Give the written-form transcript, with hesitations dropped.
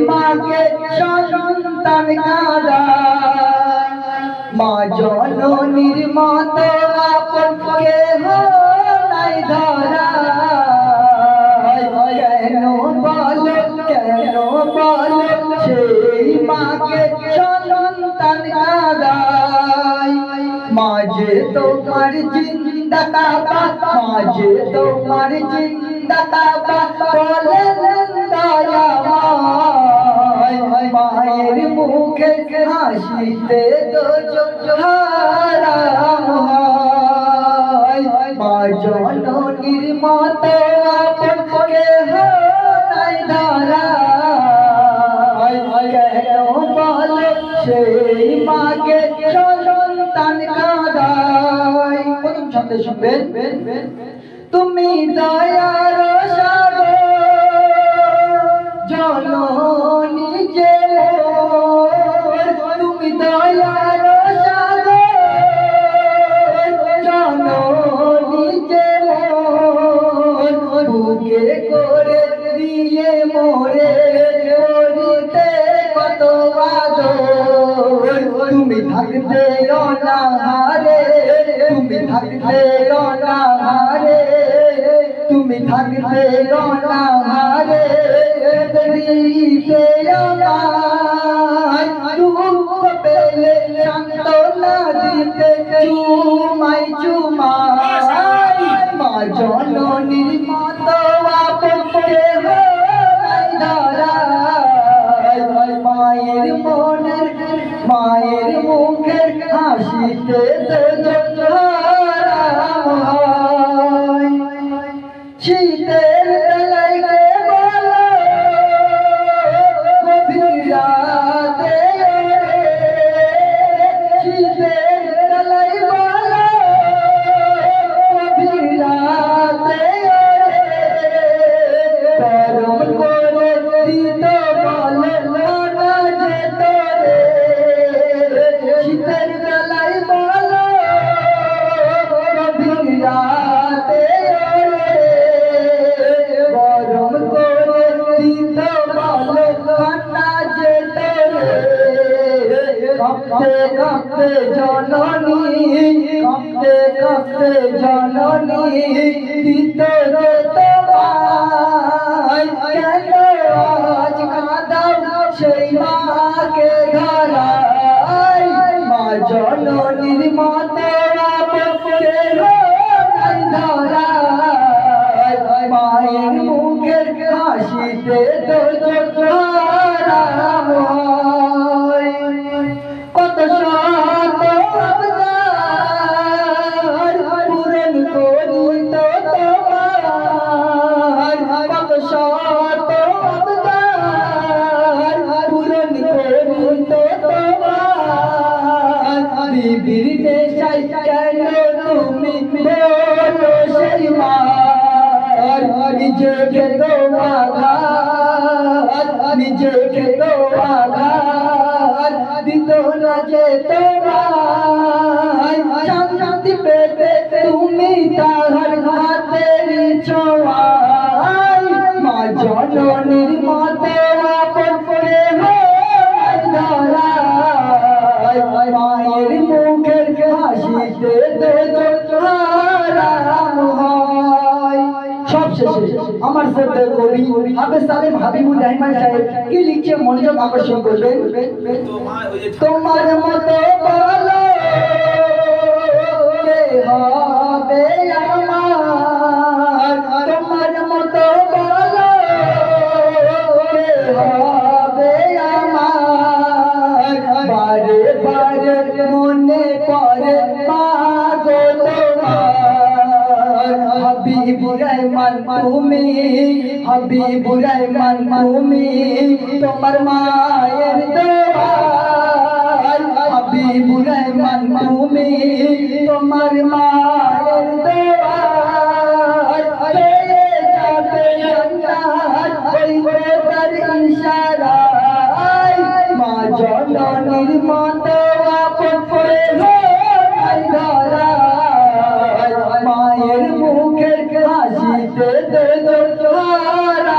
মাকে সন্তান কাঁদায় মা জননীর মতো আপন কেহ নাই ধরায় কেন বলে সেই মাকে সন্তান কাঁদায় মাঝে তোমার জিন্দা কাবা মাঝে তোমার জিন্দা কাবা বলেন দয়াময় মায়ের মুখে হাসিতে তো হারাম হয় মা জননীর মতো আপন কেহ নাই ধরায় কেন বলে সেই মাকে সন্তান কাঁদায়। প্রথম ছন্দে শুনবেন তুমি দয়ার সাগর জননী যে তুমি দয়ার সাগর জননী যে বুকে করে দিয়ে মোরে করিতে কত আদর তুমি থাকতে অনাহারে তুমি থাকতে অনাহারে তুমি থাকতে অনাহারে দিতে আমায় দুঃখ পেলে সান্ত্বনা দিতে চুমাই মা জননীর মতো আপন কেহ নাই ধরায় মায়ের মুখের হাসিতে হারাম হয় শীতের বেলায় কে বলো গভীর রাতে শীতের বেলায় বলো গভীর রাতে গরম করে দিত বলে না যে তোরে শীতের বেলায় বলো গভীর রাতে গরম করে দিত বলে না যে তোরে কাঁপতে কাঁপতে জননী দিত রে তোমায় কেন আজ কাঁদাও সেই মাকে ধরায় মা জননীর মতো আপন কেহ নাই ধরায় মায়ের মুখের হাসিতে তো হারাম হয় কত শত আবদার পূরণ করিত তোমার কত শত আবদার পূরণ করিত তোমার বিবির নেশায় কেন তুমি বলো সেই মার নিজেকে তো আঘাত নিজেকে তো আঘাত দিত না যে তোমায় শান্তি পেতে তুমি তাহার হাতের ছোঁয়ায় মা জননীর মতো আপন কেহ নাই ধরায় মায়ের মুখের হাসিতে তো হারাম হয়। সবশেষে আমার শ্রদ্ধেয় কবি হাফেজ সালেম হাবিবুর রহমান সাহেব কি লিখছে মনোযোগ আকর্ষণ করবেন তোমার মতো বলো কে হবে আমার তোমার মতো বলো কে হবে আমার বারে বারে মনে পড়ে মাগো তোমার হাবিবুর রহমান তুমি তোমার মায়ের দোয়ার হাবিবুর রহমান তুমি তোমার মায়ের দোয়ার পেয়ে যাবে জান্নাত ওই তার ইশারায় মা জননীর মতো আপন কেহ নাই ধরায় মায়ের মুখের হাসিতে হারাম